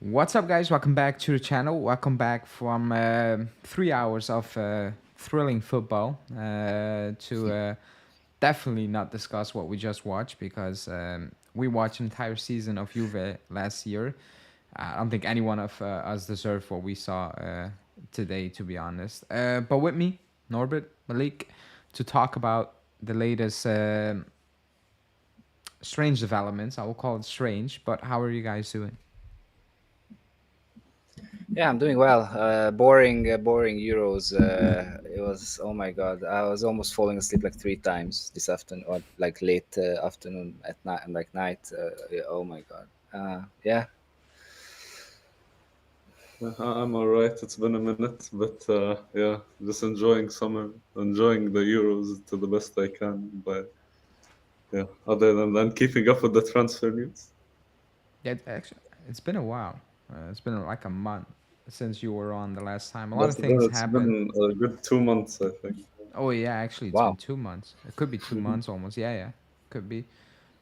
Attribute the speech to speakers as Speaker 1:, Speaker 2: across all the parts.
Speaker 1: What's up, guys? Welcome back to the channel. Welcome back from 3 hours of thrilling football to definitely not discuss what we just watched because we watched an entire season of Juve last year. I don't think any one of us deserved what we saw today, to be honest. But with me, Norbert, Malik, to talk about the latest strange developments. I will call it strange, but how are you guys doing?
Speaker 2: Yeah, I'm doing well. Boring Euros. It was, oh my God, I was almost falling asleep like three times this afternoon, or like late afternoon at night, like night. Yeah, oh my God. Yeah,
Speaker 3: I'm all right. It's been a minute, but yeah, just enjoying summer, enjoying the Euros to the best I can. But yeah, other than that, keeping up with the transfer news.
Speaker 1: Yeah, actually, it's been a while. It's been like a month since you were on the last time. A lot of
Speaker 3: That's
Speaker 1: things
Speaker 3: it's
Speaker 1: happened.
Speaker 3: been a good 2 months, I think.
Speaker 1: Oh yeah, actually, it's been
Speaker 2: wow.
Speaker 1: 2 months. It could be two
Speaker 3: Mhm.
Speaker 1: months almost. Yeah, yeah, could be.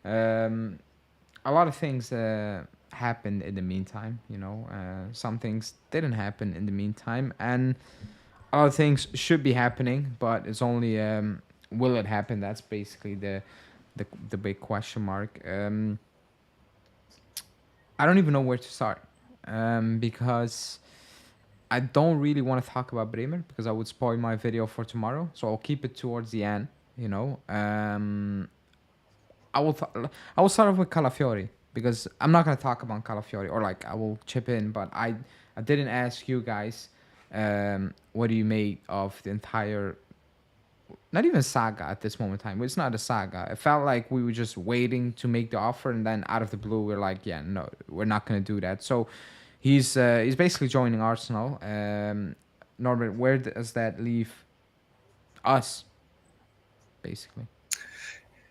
Speaker 1: Um, a lot of things happened in the meantime. Some things didn't happen in the meantime, and a lot of things should be happening, but it's only will it happen? That's basically the big question mark. I don't even know where to start because I don't really want to talk about Bremer because I would spoil my video for tomorrow. So I'll keep it towards the end. I will I will start off with Calafiori because I'm not gonna talk about Calafiori, or like I will chip in, but I didn't ask you guys what do you made of the entire, not even saga at this moment in time. It's not a saga. It felt like we were just waiting to make the offer, and then out of the blue, we're like, yeah, no, we're not gonna do that. So he's basically joining Arsenal. Norbert, where does that leave us, basically?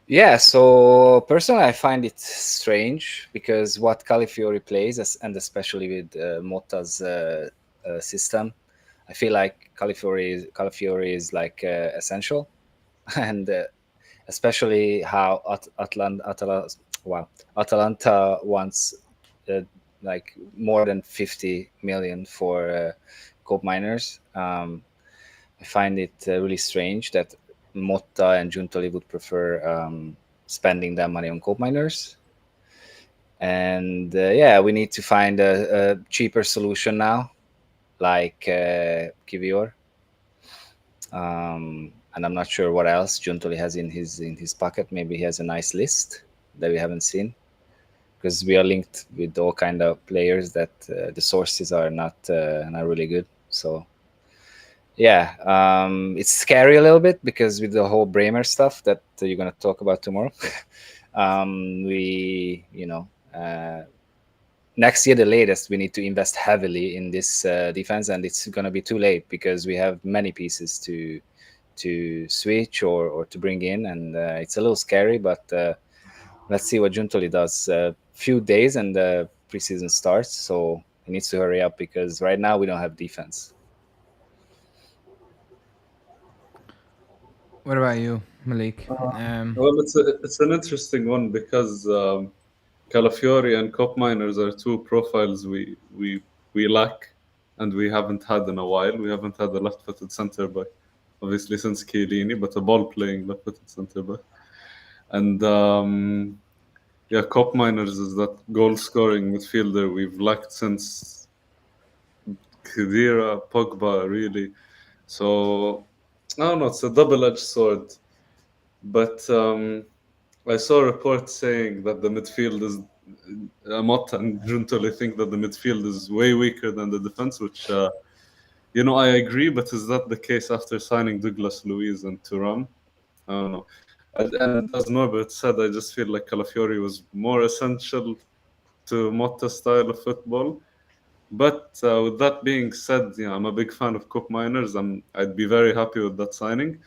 Speaker 2: Yeah, so personally, I find it strange because what Califiori plays, and especially with Motta's system, I feel like Califiori is like essential, and especially how wow, Atalanta wants uh, like more than 50 million for Cope Miners. I find it really strange that Motta and Giuntoli would prefer spending that money on Cope Miners. And yeah, we need to find a cheaper solution now, like Kivior. And I'm not sure what else Giuntoli has in his pocket. Maybe he has a nice list that we haven't seen because we are linked with all kind of players that the sources are not really good. So yeah, it's scary a little bit because with the whole Bremer stuff that you're gonna talk about tomorrow, we next year the latest we need to invest heavily in this defense, and it's gonna be too late because we have many pieces to switch or to bring in, and it's a little scary. But let's see what Giuntoli does. Few days and the preseason starts, so he needs to hurry up because right now we don't have defense.
Speaker 1: What about you, Malik?
Speaker 3: Uh, well, it's an interesting one because Calafiori and Cop Miners are two profiles we lack, and we haven't had in a while. We haven't had a left-footed centre back, obviously since Chiellini, but a ball-playing left-footed centre back. And yeah, Cop Miners is that goal-scoring midfielder we've lacked since Khedira, Pogba, really. So I don't know. It's a double-edged sword, but I saw a report saying that the midfield is Motta and Giuntoli think that the midfield is way weaker than the defense, which I agree. But is that the case after signing Douglas Luiz and Thuram? I don't know. And as Norbert said, I just feel like Calafiori was more essential to Motta's style of football. But with that being said, I'm a big fan of Cup Miners. I'd be very happy with that signing.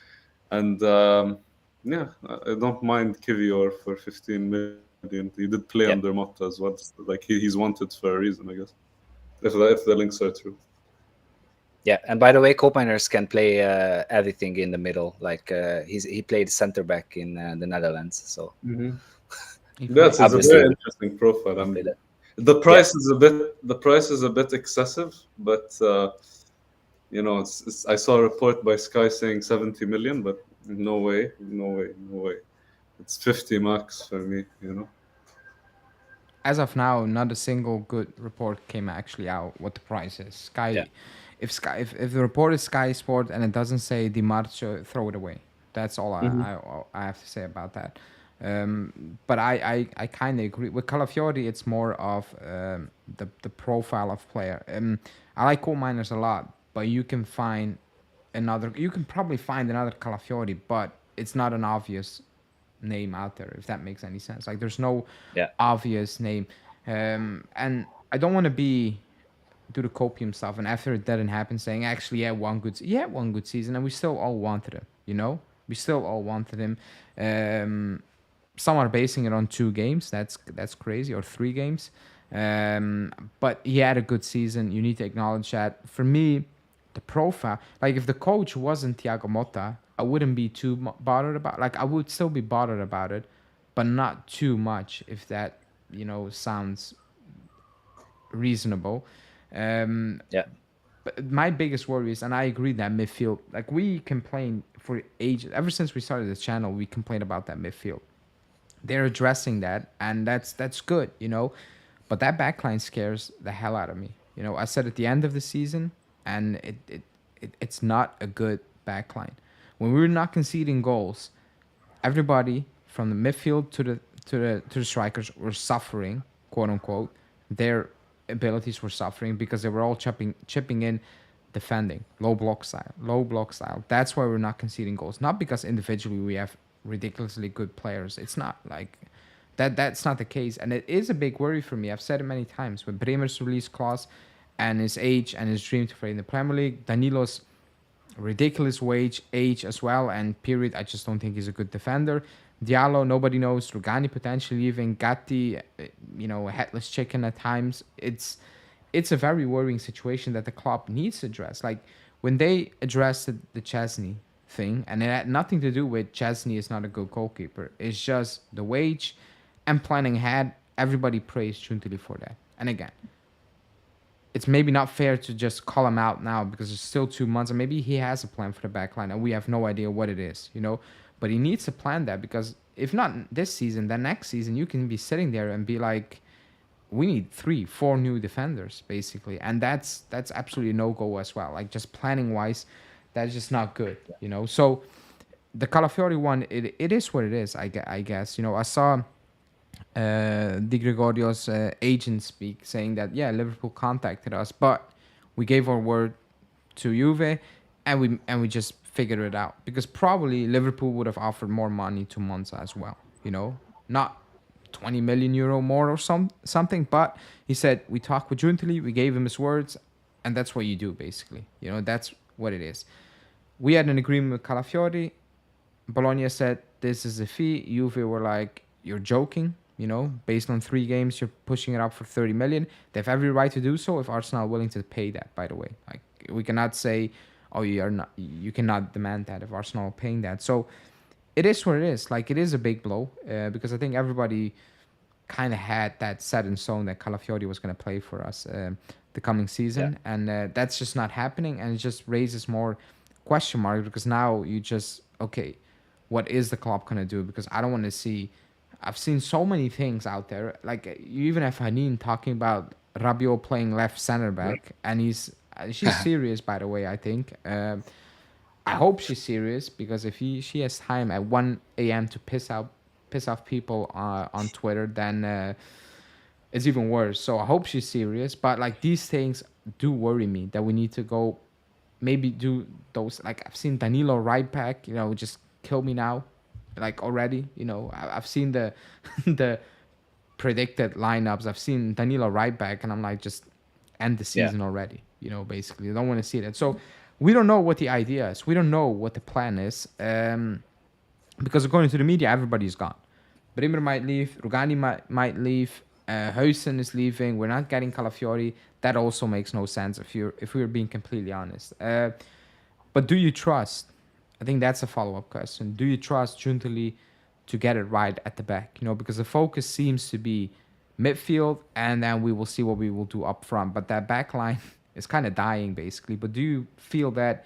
Speaker 3: And yeah, I don't mind Kivior for 15 million. He did play under
Speaker 2: Yeah.
Speaker 3: Motta as well. Like he's wanted for a reason, I guess. If the links are true.
Speaker 2: Yeah, and by the way, Koopmeiners can play everything in the middle. Like he played center back in the Netherlands, so
Speaker 3: Mm-hmm.
Speaker 1: He
Speaker 3: Yes,
Speaker 1: played.
Speaker 3: it's a
Speaker 2: obviously
Speaker 3: very
Speaker 2: we
Speaker 3: interesting profile.
Speaker 2: can play that.
Speaker 3: The price is a bit excessive, but I saw a report by Sky saying 70 million, but no way, no way, no way. It's 50 max for me,
Speaker 1: As of now, not a single good report came actually out what the price is.
Speaker 2: Yeah.
Speaker 1: If the report is Sky Sport and it doesn't say Di Marcio, throw it away. That's all I have to say about that. But I kind of agree with Calafiori. It's more of the profile of player. I like coal miners a lot, but you can find another. You can probably find another Calafiori, but it's not an obvious name out there, if that makes any sense. Like there's no
Speaker 2: Yeah.
Speaker 1: obvious name, and I don't want to do the copium stuff. And after it didn't happen, saying actually, one good season, and we still all wanted him. We still all wanted him. Some are basing it on 2 games. That's crazy, or 3 games. But he had a good season. You need to acknowledge that. For me, the profile, like if the coach wasn't Thiago Motta, I wouldn't be too bothered about. Like I would still be bothered about it, but not too much. If that sounds reasonable.
Speaker 2: Yeah.
Speaker 1: But my biggest worry is, and I agree that midfield. Like we complain for ages. Ever since we started this channel, we complain about that midfield. They're addressing that, and that's good. But that backline scares the hell out of me. I said at the end of the season, and it's not a good backline. When we were not conceding goals, everybody from the midfield to the strikers were suffering, quote unquote. Their abilities were suffering because they were all chipping in, defending low block style. That's why we're not conceding goals. Not because individually we have ridiculously good players. It's not like that. That's not the case, and it is a big worry for me. I've said it many times with Bremer's release clause and his age and his dream to play in the Premier League. Danilo's ridiculous age as well, and period. I just don't think he's a good defender. Diallo, nobody knows. Rugani potentially leaving. Gatti, a headless chicken at times. It's a very worrying situation that the club needs to address. Like when they addressed the Chesney thing, and it had nothing to do with Chesney is not a good goalkeeper. It's just the wage and planning ahead. Everybody praised Giuntoli for that. And again, it's maybe not fair to just call him out now because it's still 2 months, and maybe he has a plan for the back line and we have no idea what it is, But he needs to plan that, because if not this season, then next season you can be sitting there and be like, we need 3-4 new defenders, basically. And that's absolutely no-go as well. Like just planning-wise, that's just not good, So the Calafiori one, it is what it is, I guess. I saw Di Gregorio's agent speak, saying that Liverpool contacted us, but we gave our word to Juve, and we just figured it out, because probably Liverpool would have offered more money to Monza as well, not 20 million euro more or something, but he said we talked with Giuntoli, we gave him his words, and that's what you do, basically. That's what it is. We had an agreement with Calafiori. Bologna said this is a fee. Juve were like, you're joking. Based on 3 games, you're pushing it up for 30 million. They have every right to do so if Arsenal are willing to pay that, by the way. Like, we cannot say, oh, you cannot demand that if Arsenal are paying that. So it is what it is. Like, it is a big blow, because I think everybody kind of had that set in stone that Calafiori was going to play for us the coming season. Yeah. And that's just not happening, and it just raises more question marks, because now you just, okay, what is the club going to do? Because I don't want to see... I've seen so many things out there. Like, you even have Hanin talking about Rabiot playing left center back, and she's serious, by the way. I think. I hope she's serious, because if she has time at 1 a.m. to piss off people on Twitter, then it's even worse. So I hope she's serious. But like, these things do worry me, that we need to go maybe do those. Like, I've seen Danilo right back. Just kill me now. Like already, I've seen the the predicted lineups. I've seen Danilo right back, and I'm like, just end the season already. Basically, I don't want to see that. So we don't know what the idea is. We don't know what the plan is, because according to the media, everybody's gone. Bremer might leave. Rugani might leave. Huijsen is leaving. We're not getting Calafiori. That also makes no sense if we're being completely honest. But do you trust? I think that's a follow-up question. Do you trust Giuntoli to get it right at the back? Because the focus seems to be midfield, and then we will see what we will do up front. But that back line is kind of dying, basically. But do you feel that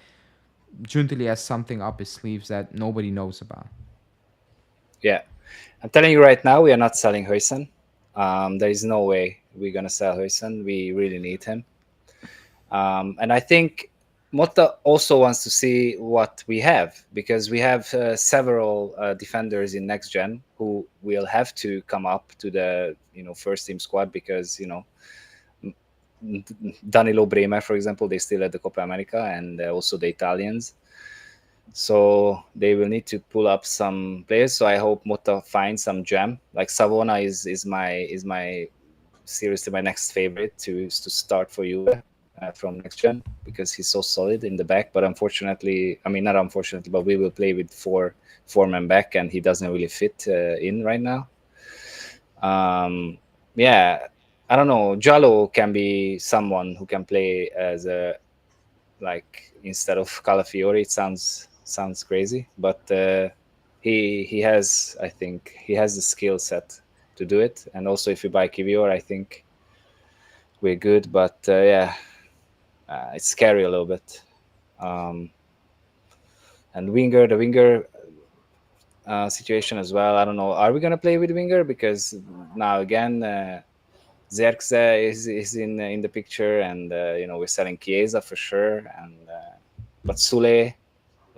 Speaker 1: Giuntoli has something up his sleeves that nobody knows about?
Speaker 2: Yeah, I'm telling you right now, we are not selling Huijsen. There is no way we're gonna sell Huijsen. We really need him. And I think Motta also wants to see what we have, because we have several defenders in next gen who will have to come up to the first team squad, because Danilo Bremer, for example, they still at the Copa America, and also the Italians. So they will need to pull up some players. So I hope Motta finds some gem. Like Savona is my seriously my next favorite to start for Juve from next gen, because he's so solid in the back. But unfortunately, I mean not unfortunately, but we will play with four-man back, and he doesn't really fit in right now. Yeah, I don't know. Giallo can be someone who can play as a, like, instead of Calafiori. It sounds crazy, but he has, I think he has the skill set to do it. And also if you buy Kivior, I think we're good. But yeah, it's scary a little bit. And the winger situation as well. I don't know. Are we gonna play with winger? Because now again, Zirkzee is in the picture, and we're selling Chiesa for sure. And but Sule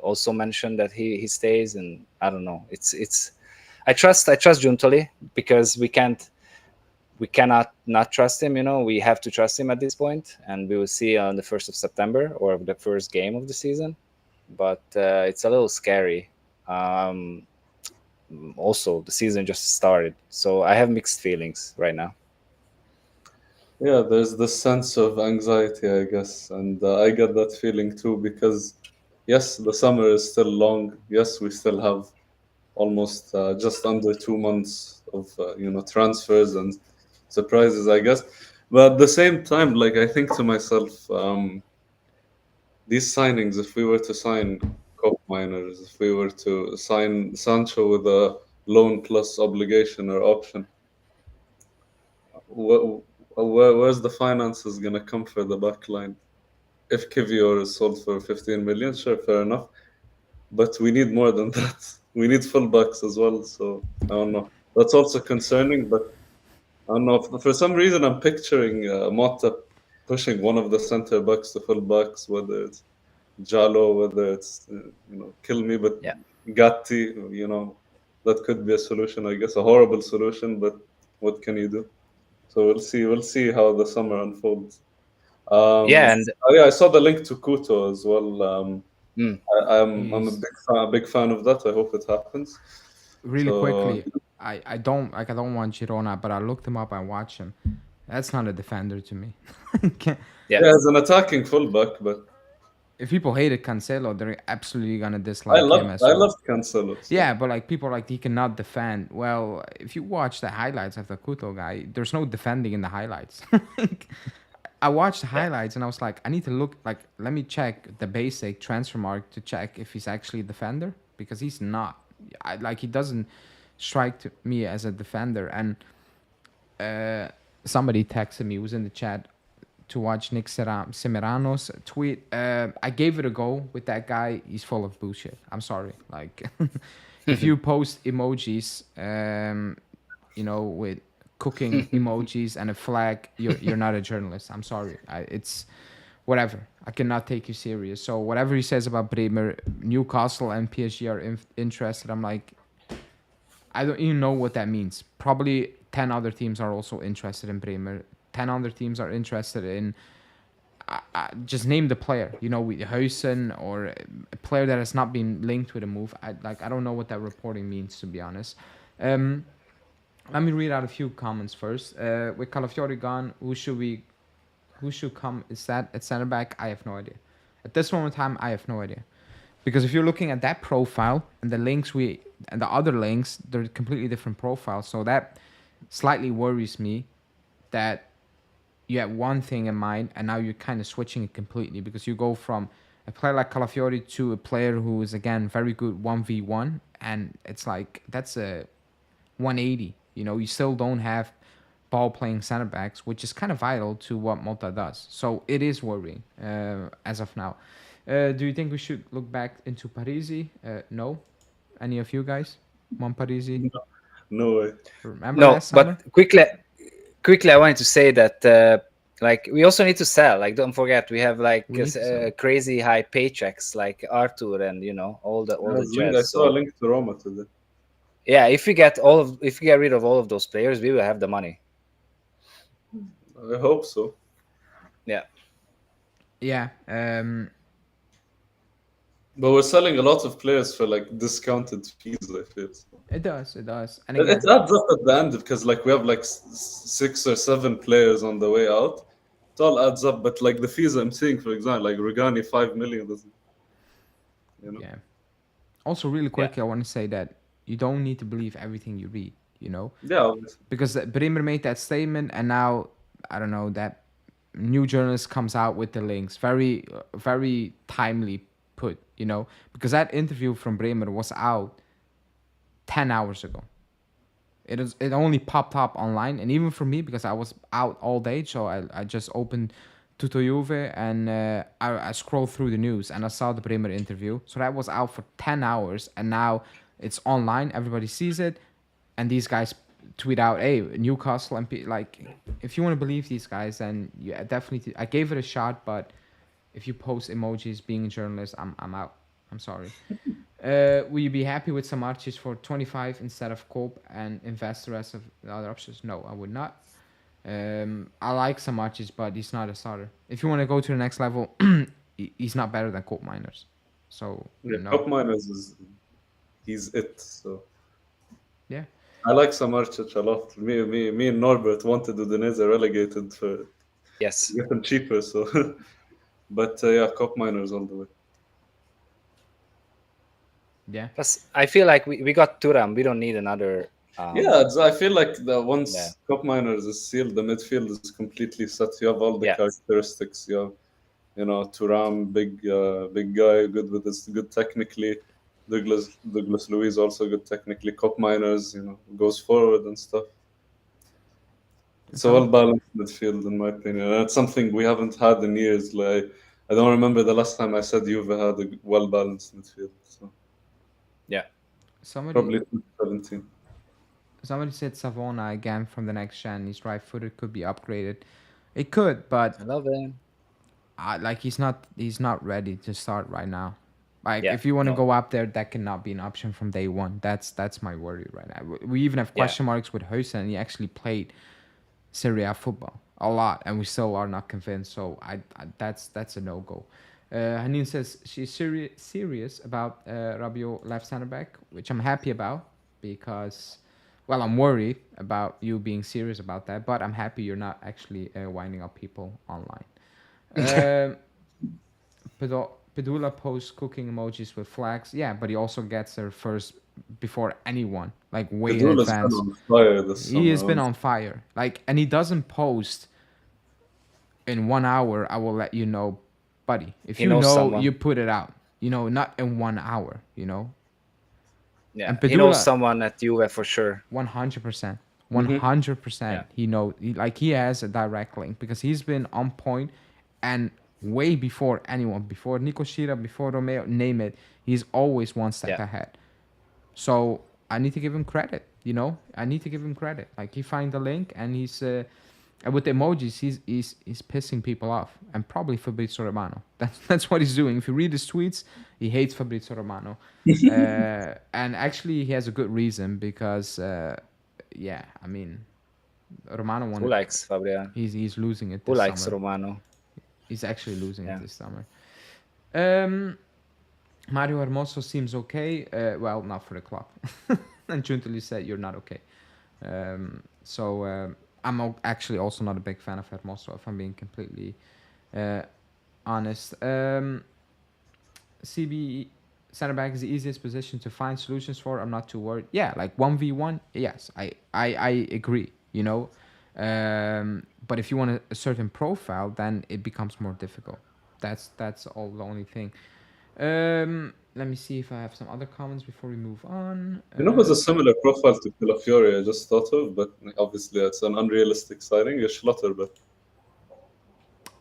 Speaker 2: also mentioned that he stays, and I don't know. It's I trust Giuntoli, because we cannot not trust him. We have to trust him at this point, and we will see on the 1st of September, or the first game of the season. But it's a little scary. Also, the season just started, so I have mixed feelings right now.
Speaker 3: Yeah, there's this sense of anxiety, I guess, and I get that feeling too, because yes, the summer is still long. Yes, we still have almost just under 2 months of transfers and surprises, I guess. But at the same time, like, I think to myself, these signings, if we were to sign Cop Miners, if we were to sign Sancho with a loan plus obligation or option, where's the finances gonna come for the back line? If Kivior is sold for 15 million, sure, fair enough. But we need more than that. We need fullbacks as well. So I don't know. That's also concerning. But I don't know. For some reason, I'm picturing Motta pushing one of the center backs to fullbacks, whether it's Jalo, whether it's kill me, but
Speaker 2: Yeah.
Speaker 3: Gatti. That could be a solution. I guess a horrible solution, but what can you do? So we'll see. We'll see how the summer unfolds.
Speaker 2: Yeah, and
Speaker 3: I saw the link to Kuto as well. I'm
Speaker 1: He's
Speaker 3: a big fan of that. I hope it happens.
Speaker 1: really
Speaker 3: So
Speaker 1: quickly. I don't want Girona, but I looked him up. I watched him. That's not a defender to me.
Speaker 2: yeah,
Speaker 3: yeah, as an attacking fullback, but
Speaker 1: If people hated Cancelo, they're absolutely gonna dislike him as
Speaker 3: I
Speaker 1: well.
Speaker 3: loved Cancelo. So.
Speaker 1: Yeah, but like people are like he cannot defend. Well, if you watch the highlights of the Couto guy, there's no defending in the highlights. Like, I watched the highlights and I was like, I need to look like let me check the basic transfer mark to check if he's actually a defender, because he's not. He doesn't strike to me as a defender. And somebody texted me, who was in the chat, to watch Nick Semerano's tweet. I gave it a go with that guy. He's full of bullshit. I'm sorry. Like, if you post emojis, with cooking emojis and a flag, you're not a journalist. I'm sorry. It's whatever. I cannot take you serious. So whatever he says about Bremer, Newcastle and PSG are interested. I'm like, I don't even know what that means. Probably 10 other teams are also interested in Bremer. 10 other teams are interested in just name the player, with Huijsen, or a player that has not been linked with a move. I don't know what that reporting means, to be honest. Let me read out a few comments first. With Calafiori gone, who should come is that at center back? I have no idea. At this moment in time, I have no idea. Because if you're looking at that profile and the links and the other links, they're completely different profiles. So that slightly worries me that you had one thing in mind and now you're kind of switching it completely, because you go from a player like Calafiori to a player who is, again, very good 1v1, and it's like that's a 180. You still don't have ball-playing center backs, which is kind of vital to what Motta does. So it is worrying as of now. Do you think we should look back into Parisi? No. Any of you guys? Parisi?
Speaker 3: No way.
Speaker 1: Remember
Speaker 2: No,
Speaker 1: last summer?
Speaker 2: but quickly, I wanted to say that like we also need to sell. Like, don't forget, we have like
Speaker 1: We need to sell.
Speaker 2: crazy high paychecks, like Arthur and all the
Speaker 3: I
Speaker 2: Jets.
Speaker 3: saw a
Speaker 2: So
Speaker 3: link to Roma today.
Speaker 2: yeah, if we get rid of all of those players, we will have the money.
Speaker 3: I hope so.
Speaker 2: Yeah.
Speaker 1: Yeah.
Speaker 3: But we're selling a lot of players for like discounted fees, I feel.
Speaker 1: It does. It does. And
Speaker 3: It
Speaker 1: again,
Speaker 3: adds up at the end because like we have like 6 or 7 players on the way out. It all adds up, but like the fees I'm seeing, for example, like Regani 5 million doesn't, you know.
Speaker 1: yeah. Also, really quickly, I want to say that you don't need to believe everything you read.
Speaker 3: Yeah, obviously.
Speaker 1: Because Bremer made that statement, and now I don't know that new journalist comes out with the links. Very, very timely put. Because that interview from Bremer was out 10 hours ago. It only popped up online, and even for me, because I was out all day, so I just opened Tutto Juve and I scrolled through the news and I saw the Bremer interview. So that was out for 10 hours, and now it's online. Everybody sees it, and these guys tweet out, "Hey, Newcastle MP." Like, if you want to believe these guys, then yeah, definitely. I gave it a shot, but if you post emojis being a journalist, I'm out. I'm sorry. Will you be happy with some arches for 25 instead of Cope and invest the rest of the other options? No, I would not. I like some arches, but he's not a starter. If you want to go to the next level, he's not better than Cope Miners. So,
Speaker 3: Yeah,
Speaker 1: no.
Speaker 3: Top Miners he's it. So
Speaker 1: Yeah.
Speaker 3: I like Samarcic a lot. Me and Norbert wanted Udinese relegated for
Speaker 2: Yes.
Speaker 3: get them cheaper. So, but yeah, Cop Miners all the way.
Speaker 1: Yeah.
Speaker 2: Plus, I feel like we got Thuram. We don't need another.
Speaker 3: I feel like once
Speaker 2: Yeah.
Speaker 3: Cop Miners is sealed, the midfield is completely set. You have all the characteristics. You have, Thuram, big guy, good technically. Douglas Luiz also good technically. Cop Miners, goes forward and stuff. It's a well-balanced midfield, in my opinion. And it's something we haven't had in years. Like, I don't remember the last time I said Juve had a well-balanced midfield. So
Speaker 2: Yeah.
Speaker 3: probably 2017.
Speaker 1: Somebody said Savona again from the next gen. He's right-footed, could be upgraded. It could, but
Speaker 2: I love him.
Speaker 1: like he's not ready to start right now. Like,
Speaker 2: Yeah,
Speaker 1: if you want to
Speaker 2: no.
Speaker 1: go up there, that cannot be an option from day one. That's my worry right now. We even have question marks with Huysen, and he actually played Serie A football a lot, and we still are not convinced. So that's a no-go. Hanin says she's serious about Rabiot left center back, which I'm happy about because, well, I'm worried about you being serious about that, but I'm happy you're not actually winding up people online. Pedula posts cooking emojis with flags. Yeah, but he also gets there first before anyone, like way in advance.
Speaker 3: Been on fire this
Speaker 1: He has
Speaker 3: summer.
Speaker 1: been on fire. Like, and he doesn't post in 1 hour. I will let you know, buddy. If you know,
Speaker 2: someone.
Speaker 1: you put it out. Not in 1 hour.
Speaker 2: Yeah,
Speaker 1: And Pedula,
Speaker 2: he knows someone at Juve for sure.
Speaker 1: 100%. 100%. He knows. He has a direct link because he's been on point, and way before anyone, before Nico Shira, before Romeo, name it, he's always one step ahead. So I need to give him credit. I need to give him credit. Like, he find the link, and he's with the emojis, he's pissing people off, and probably Fabrizio Romano. That's what he's doing. If you read his tweets, he hates Fabrizio Romano, and actually he has a good reason because Romano won.
Speaker 2: Who likes Fabriano?
Speaker 1: He's losing it.
Speaker 2: Who
Speaker 1: This
Speaker 2: likes
Speaker 1: summer.
Speaker 2: Romano?
Speaker 1: He's actually losing it this summer. Mario Hermoso seems okay. Well, not for the club. And Giuntoli said you're not okay. I'm actually also not a big fan of Hermoso, if I'm being completely honest. CB center back is the easiest position to find solutions for. I'm not too worried. Yeah, like 1v1, yes, I agree, but if you want a certain profile, then it becomes more difficult. That's all the only thing. Let me see if I have some other comments before we move on.
Speaker 3: You know who's a similar profile to Calafiori? I just thought of, but obviously it's an unrealistic sighting. Is Schlotterbeck.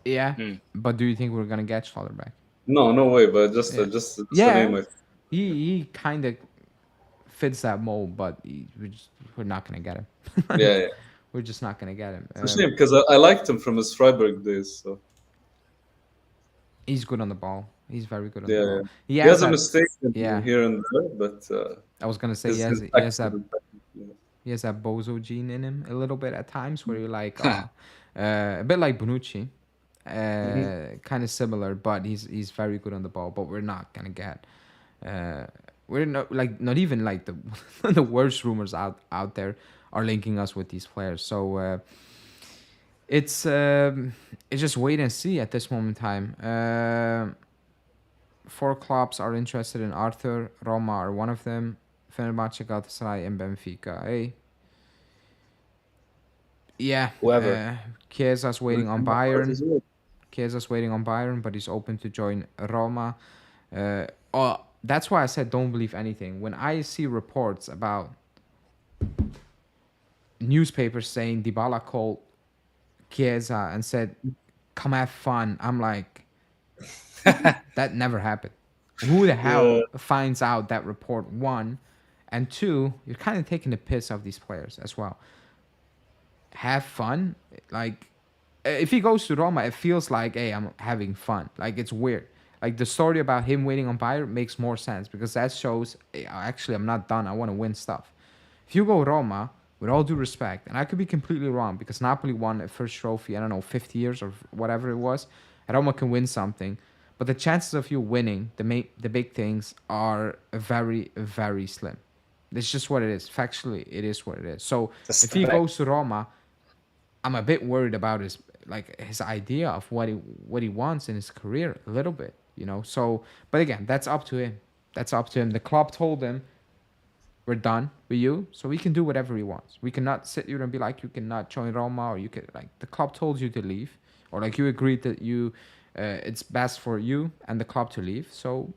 Speaker 1: Yeah,
Speaker 2: Hmm.
Speaker 1: but do you think we're gonna get Schlotterbeck?
Speaker 3: No, no way. But just,
Speaker 1: Yeah,
Speaker 3: just a name.
Speaker 1: yeah.
Speaker 3: I
Speaker 1: He kind of fits that mold, but we're not gonna get him.
Speaker 3: Yeah, yeah.
Speaker 1: We're just not gonna get him.
Speaker 3: It's a shame because I liked him from his Freiburg days. So
Speaker 1: He's good on the ball. He's very good on the
Speaker 3: yeah, yeah.
Speaker 1: ball. He
Speaker 3: He
Speaker 1: has
Speaker 3: has a
Speaker 1: that.
Speaker 3: mistake
Speaker 1: Yeah,
Speaker 3: here and there, but
Speaker 1: I was gonna say
Speaker 3: his
Speaker 1: he has
Speaker 3: tackles
Speaker 1: that
Speaker 3: and technique,
Speaker 1: he has that bozo gene in him a little bit at times, where you're like, oh, a bit like Bonucci,
Speaker 2: Mhm.
Speaker 1: kind of similar, but he's very good on the ball. But we're not gonna get. Uh, we're not even like the the worst rumors out there are linking us with these players. So it's just wait and see at this moment in time. Four clubs are interested in Arthur. Roma are one of them. Fenerbahce, Galatasaray, and Benfica. Hey, yeah.
Speaker 2: Whoever.
Speaker 1: Chiesa's waiting on
Speaker 3: Might
Speaker 1: Bayern.
Speaker 3: as well.
Speaker 1: Chiesa's waiting on Bayern, but he's open to join Roma. That's why I said don't believe anything. When I see reports about newspapers saying Dybala called Chiesa and said, "Come have fun," I'm like, that never happened. Who the
Speaker 3: Yeah,
Speaker 1: hell finds out that report? One, and two, you're kind of taking the piss of these players as well. Have fun, like if he goes to Roma, it feels like, hey, I'm having fun. Like it's weird. Like the story about him waiting on Bayern makes more sense because that shows, hey, actually, I'm not done. I want to win stuff. If you go Roma, with all due respect, and I could be completely wrong because Napoli won a first trophy, I don't know, 50 years or whatever it was, and Roma can win something. But the chances of you winning the big things are very, very slim. It's just what it is. Factually, it is what it is. So
Speaker 2: That's
Speaker 1: if he
Speaker 2: fact.
Speaker 1: goes to Roma, I'm a bit worried about his idea of what he wants in his career a little bit, you know. So, but again, that's up to him. That's up to him. The club told him we're done with you, so he can do whatever he wants. We cannot sit here and be like you cannot join Roma, or you could like the club told you to leave, or like you agreed that it's best for you and the club to leave. So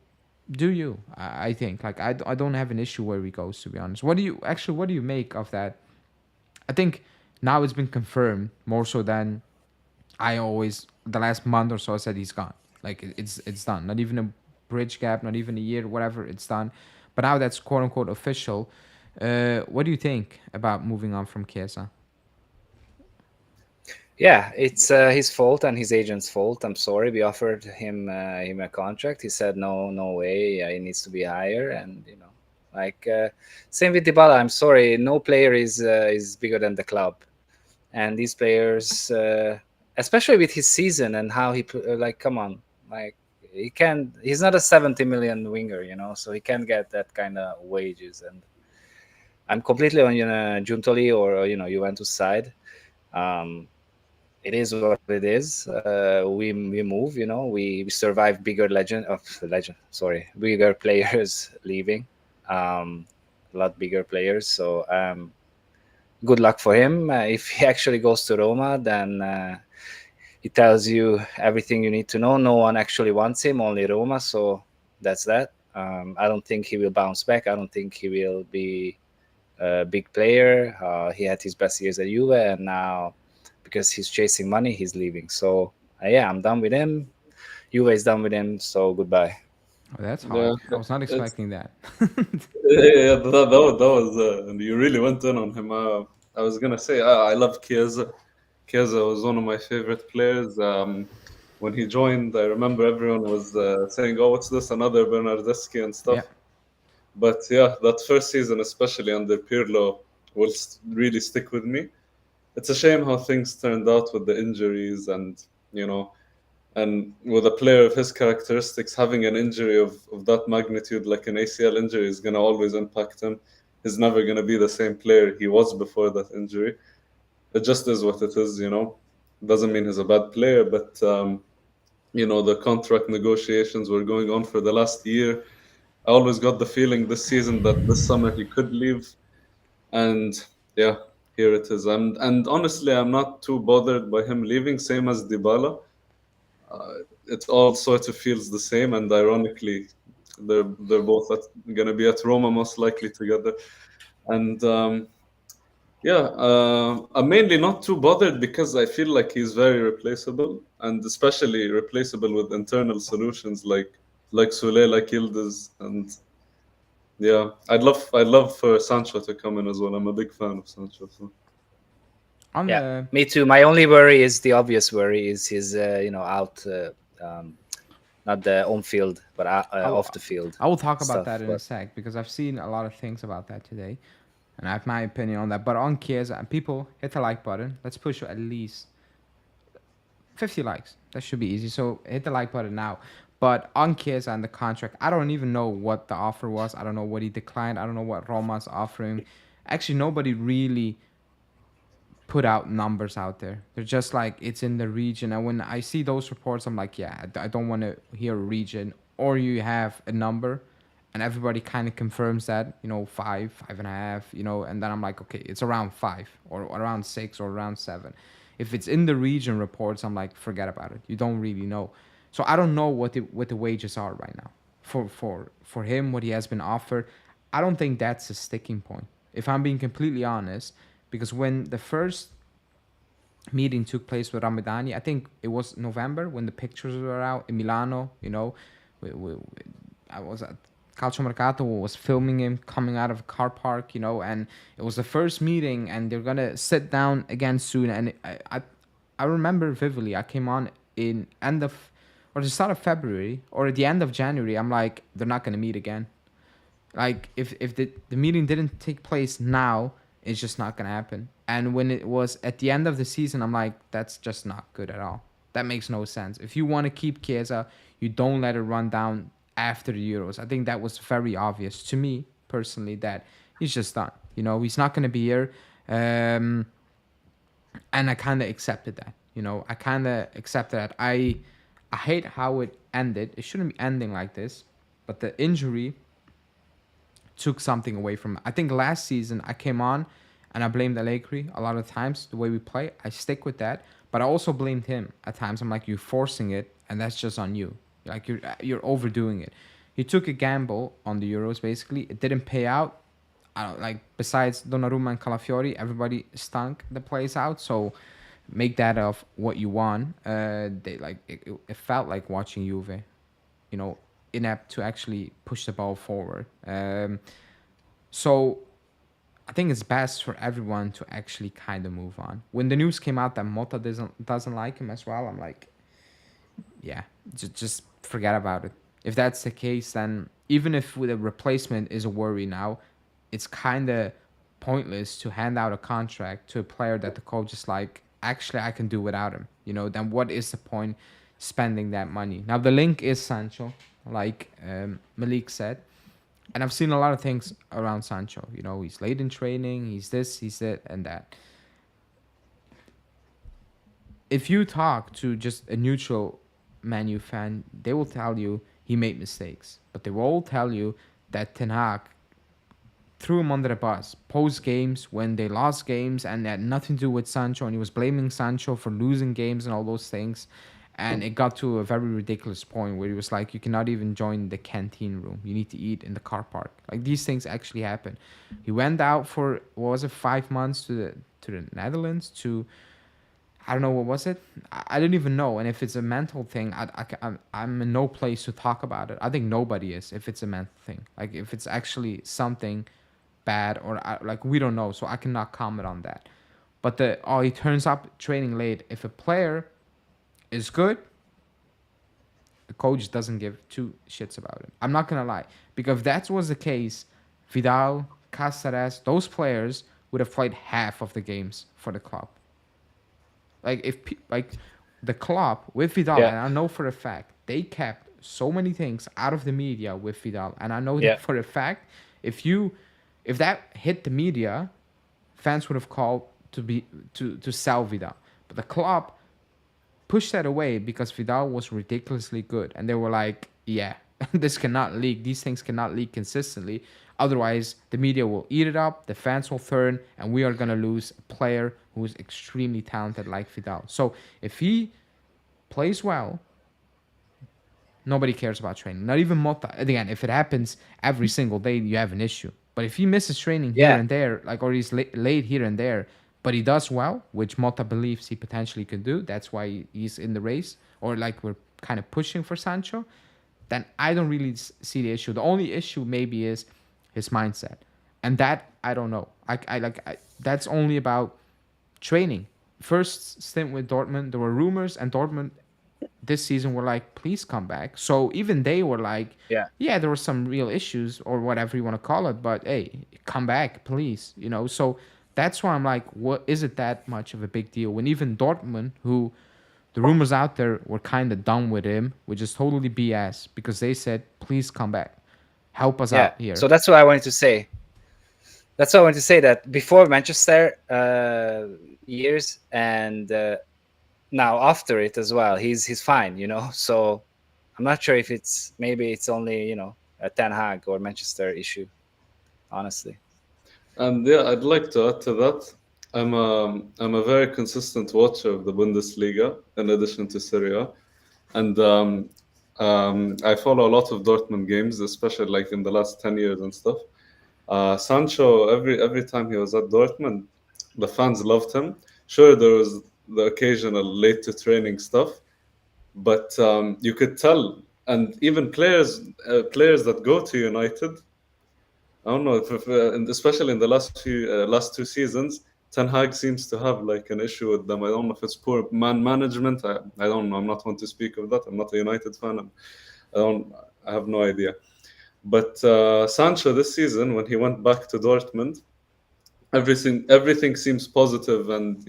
Speaker 1: do you? I think like I don't have an issue where he goes, to be honest. What do you make of that? I think now it's been confirmed more so than I always the last month or so I said he's gone. Like it's done. Not even a bridge gap, not even a year, whatever. It's done. But now that's quote unquote official. What do you think about moving on from Chiesa?
Speaker 2: Yeah, it's his fault and his agent's fault. I'm sorry. We offered him a contract. He said no, no way. He needs to be higher, and like same with Dybala. I'm sorry. No player is bigger than the club, and these players, especially with his season and how like, come on, like he can. He's not a 70 million winger, so he can't get that kind of wages. And I'm completely on Giuntoli or Juventus side. Um, it is what it is. We move, we survive bigger players leaving, a lot bigger players. So good luck for him. If he actually goes to Roma, then he tells you everything you need to know. No one actually wants him, only Roma. So that's that. I don't think he will bounce back. I don't think he will be a big player. He had his best years at Juve, and now because he's chasing money, he's leaving. So yeah, I'm done with him. Juve is done with him. So goodbye.
Speaker 1: Oh, that's
Speaker 3: yeah.
Speaker 1: hard. I was not
Speaker 3: It's
Speaker 1: expecting that.
Speaker 3: yeah, that was and you really went in on him. I was gonna say I love Chiesa. Chiesa was one of my favorite players. When he joined, I remember everyone was saying, "Oh, what's this? Another Bernardeschi and
Speaker 1: Yeah,
Speaker 3: stuff." But yeah, that first season, especially under Pirlo, will really stick with me. It's a shame how things turned out with the injuries, and you know, and with a player of his characteristics, having an injury of that magnitude, like an ACL injury, is going to always impact him. He's never going to be the same player he was before that injury. It just is what it is, you know. Doesn't mean he's a bad player, but the contract negotiations were going on for the last year. I always got the feeling this season that this summer he could leave, and yeah, here it is. And honestly, I'm not too bothered by him leaving. Same as Dybala. it all sort of feels the same. And ironically, they're both going to be at Roma most likely together. And yeah, I'm mainly not too bothered because I feel like he's very replaceable, and especially replaceable with internal solutions like Sule, like Yildiz, and yeah, I'd love for Sancho to come in as well. I'm a big fan of Sancho. So.
Speaker 1: On
Speaker 2: Yeah,
Speaker 1: the
Speaker 2: me too. My only worry is the obvious worry is his, out, not the on field, but off the field
Speaker 1: I will talk about
Speaker 2: stuff.
Speaker 1: that in a
Speaker 2: But
Speaker 1: sec because I've seen a lot of things about that today, and I have my opinion on that. But on Chiesa, people hit the like button. Let's push at least 50 likes. That should be easy. So hit the like button now. But on Chiesa and the contract, I don't even know what the offer was. I don't know what he declined. I don't know what Roma's offering. Actually, nobody really put out numbers out there. They're just like, it's in the region. And when I see those reports, I'm like, yeah, I don't want to hear a region. Or you have a number and everybody kind of confirms that, 5.5, and then I'm like, okay, it's around 5 or around 6 or around 7. If it's in the region reports, I'm like, forget about it. You don't really know. So I don't know what the wages are right now for him, what he has been offered. I don't think that's a sticking point, if I'm being completely honest, because when the first meeting took place with Ramadani, I think it was November when the pictures were out in Milano. I was at Calciomercato, was filming him coming out of a car park, and it was the first meeting, and they're gonna sit down again soon. And I remember vividly. I came on in end of or the start of February or at the end of January. I'm like, they're not gonna meet again. Like if the meeting didn't take place now, it's just not gonna happen. And when it was at the end of the season, I'm like, that's just not good at all. That makes no sense. If you want to keep Chiesa, you don't let it run down after the Euros. I think that was very obvious to me personally that he's just done. He's not gonna be here, and I kind of accepted that. I kind of accepted that. I hate how it ended. It shouldn't be ending like this, but the injury took something away from it. I think last season I came on and I blamed Allegri a lot of times, the way we play. I stick with that. But I also blamed him at times. I'm like, you're forcing it, and that's just on you. Like, you're overdoing it. He took a gamble on the Euros, basically. It didn't pay out. I don't like, besides Donnarumma and Calafiori, everybody stunk the place out. So make that of what you want. It felt like watching Juve, inept to actually push the ball forward. So I think it's best for everyone to actually kind of move on. When the news came out that Motta doesn't like him as well, I'm like, yeah, just forget about it. If that's the case, then even if the replacement is a worry now, it's kind of pointless to hand out a contract to a player that the coach is like, actually, I can do without him. Then what is the point spending that money? Now, the link is Sancho, like Malik said. And I've seen a lot of things around Sancho. He's late in training, he's this, he's that, and that. If you talk to just a neutral Man U fan, they will tell you he made mistakes. But they will all tell you that Ten Hag threw him under the bus post games when they lost games and had nothing to do with Sancho, and he was blaming Sancho for losing games and all those things. And it got to a very ridiculous point where he was like, you cannot even join the canteen room. You need to eat in the car park. Like, these things actually happen. He went out for, what was it, 5 months to the Netherlands to, I don't know, what was it? I didn't even know. And if it's a mental thing, I'm in no place to talk about it. I think nobody is, if it's a mental thing. Like, if it's actually something bad or, we don't know. So I cannot comment on that. But he turns up training late. If a player is good, the coach doesn't give two shits about it. I'm not gonna lie, because if that was the case, Vidal, Cáceres, those players would have played half of the games for the club. Like, if the club with Vidal,
Speaker 2: Yeah.
Speaker 1: and I know for a fact they kept so many things out of the media with Vidal, and I know that for a fact, if that hit the media, fans would have called to sell Vidal, but the club pushed that away because Vidal was ridiculously good. And they were like, yeah, this cannot leak. These things cannot leak consistently. Otherwise, the media will eat it up, the fans will turn, and we are going to lose a player who is extremely talented like Vidal. So if he plays well, nobody cares about training. Not even Motta. And again, if it happens every single day, you have an issue. But if he misses training here
Speaker 2: Yeah,
Speaker 1: and there, like, or he's late here and there, but he does well, which Motta believes he potentially could do, that's why he's in the race, or like we're kind of pushing for Sancho, then I don't really see the issue. The only issue maybe is his mindset. And that, I don't know. That's only about training. First stint with Dortmund, there were rumors, and Dortmund this season were like, please come back. So even they were like,
Speaker 2: yeah,
Speaker 1: yeah, there were some real issues or whatever you want to call it, but hey, come back, please. So that's why I'm like, what is it that much of a big deal when even Dortmund, who the rumors out there were kind of done with him, which is totally BS because they said, please come back, help us
Speaker 2: yeah.
Speaker 1: out here.
Speaker 2: So that's what I wanted to say. That's what I wanted to say. That before Manchester years and now after it as well, he's fine. So I'm not sure if maybe it's only a Ten Hag or Manchester issue. Honestly,
Speaker 3: And yeah, I'd like to add to that. I'm a very consistent watcher of the Bundesliga in addition to Serie A, and I follow a lot of Dortmund games, especially like in the last 10 years and stuff. Sancho, every time he was at Dortmund, the fans loved him. Sure, there was the occasional late to training stuff, but you could tell, and even players that go to United, I don't know and especially in the last 2 seasons, Ten Hag seems to have like an issue with them. I don't know if it's poor man management. I don't know. I'm not one to speak of that. I'm not a United fan. I don't. I have no idea. But Sancho this season, when he went back to Dortmund, everything seems positive, and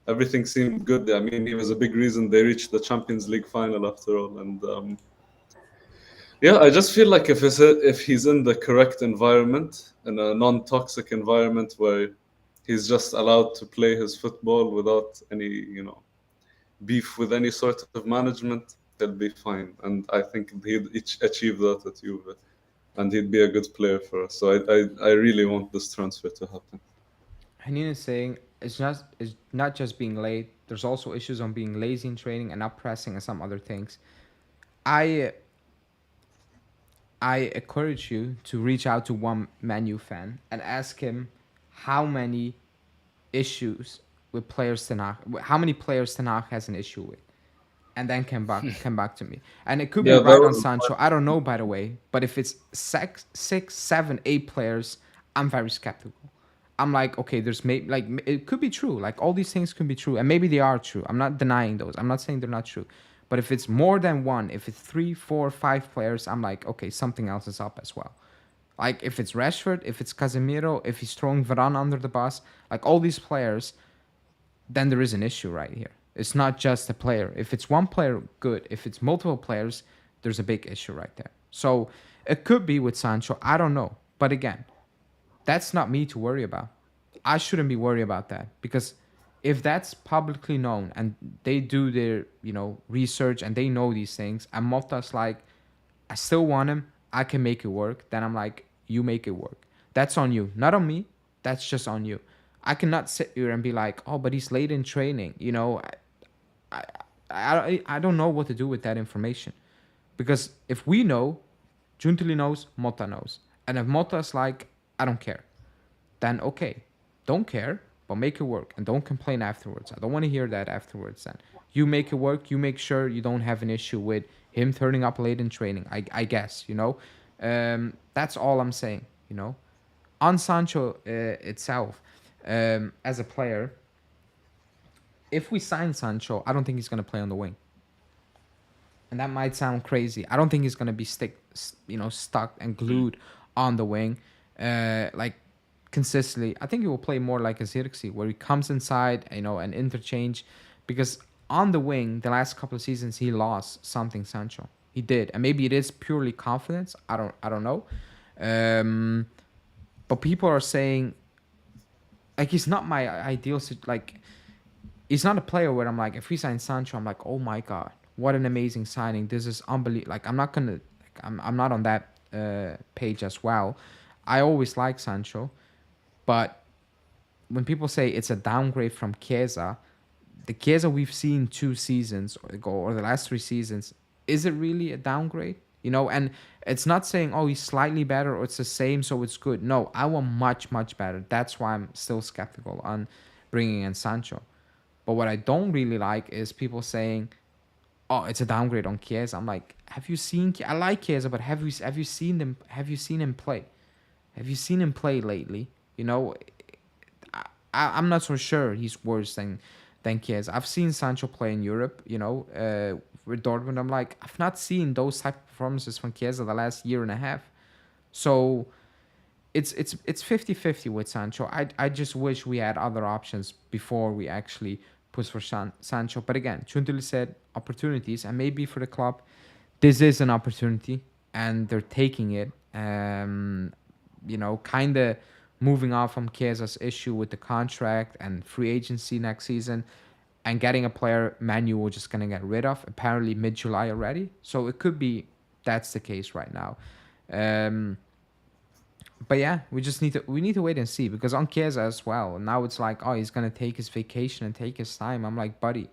Speaker 3: everything seemed good. I mean, he was a big reason they reached the Champions League final after all. And yeah, I just feel like if he's in the correct environment, in a non-toxic environment where he's just allowed to play his football without any beef with any sort of management, he'll be fine. And I think he'd achieve that at Juve, and he'd be a good player for us. So I really want this transfer to happen.
Speaker 1: Hanin is saying it's not just being late. There's also issues on being lazy in training and not pressing and some other things. I I encourage you to reach out to one Man U fan and ask him how many issues with players Tanakh, how many players Tanakh has an issue with, and then come back to me. And it could be
Speaker 3: Yeah, that
Speaker 1: right on
Speaker 3: was
Speaker 1: Sancho. I don't know, by the way, but if it's six, seven, eight players, I'm very skeptical. I'm like, okay, there's maybe like it could be true. Like all these things could be true, and maybe they are true. I'm not denying those. I'm not saying they're not true. But if it's more than one, if it's 3, 4, 5 players, I'm like, okay, something else is up as well. Like if it's Rashford, if it's Casemiro, if he's throwing Varane under the bus, like all these players, then there is an issue right here. It's not just a player. If it's one player, good. If it's multiple players, there's a big issue right there. So it could be with Sancho. I don't know. But again, that's not me to worry about. I shouldn't be worried about that because if that's publicly known and they do their, research and they know these things, and Motta's like, I still want him, I can make it work, then I'm like, you make it work. That's on you, not on me. That's just on you. I cannot sit here and be like, oh, but he's late in training. I don't know what to do with that information because if we know, Giuntoli knows, Motta knows, and if Motta's like, I don't care, then okay, don't care, but make it work and don't complain afterwards. I don't want to hear that afterwards. Then you make it work. You make sure you don't have an issue with him turning up late in training. I guess that's all I'm saying. On Sancho itself, as a player, if we sign Sancho, I don't think he's gonna play on the wing. And that might sound crazy. I don't think he's gonna be stuck and glued on the wing, like consistently. I think he will play more like a Zirkzee, where he comes inside, and interchange, because on the wing, the last couple of seasons, he lost something. Sancho, he did, and maybe it is purely confidence. I don't know, but people are saying, like, he's not my ideal. Like, he's not a player where I'm like, if we sign Sancho, I'm like, oh my god, what an amazing signing! This is unbelievable. Like, I'm not gonna, like, I'm not on that page as well. I always like Sancho, but when people say it's a downgrade from Chiesa, the Chiesa we've seen 2 seasons ago or the last 3 seasons, is it really a downgrade? You know, and it's not saying, oh, he's slightly better or it's the same, so it's good. No, I want much, much better. That's why I'm still skeptical on bringing in Sancho. But what I don't really like is people saying, oh, it's a downgrade on Chiesa. I'm like, have you seen? I like Chiesa, but have you seen them? Have you seen him play? Have you seen him play lately? You know, I'm not so sure he's worse than Chiesa. I've seen Sancho play in Europe, you know, with Dortmund. I'm like, I've not seen those type of performances from Chiesa the last year and a half. So it's 50-50 with Sancho. I just wish we had other options before we actually push for Sancho. But again, Giuntoli said opportunities, and maybe for the club, this is an opportunity, and they're taking it. You know, kind of moving off from Chiesa's issue with the contract and free agency next season, and getting a player Manu were just gonna get rid of apparently mid-July already. So it could be that's the case right now. But yeah, we need to wait and see, because on Chiesa as well. Now it's like, oh, he's gonna take his vacation and take his time. I'm like, buddy,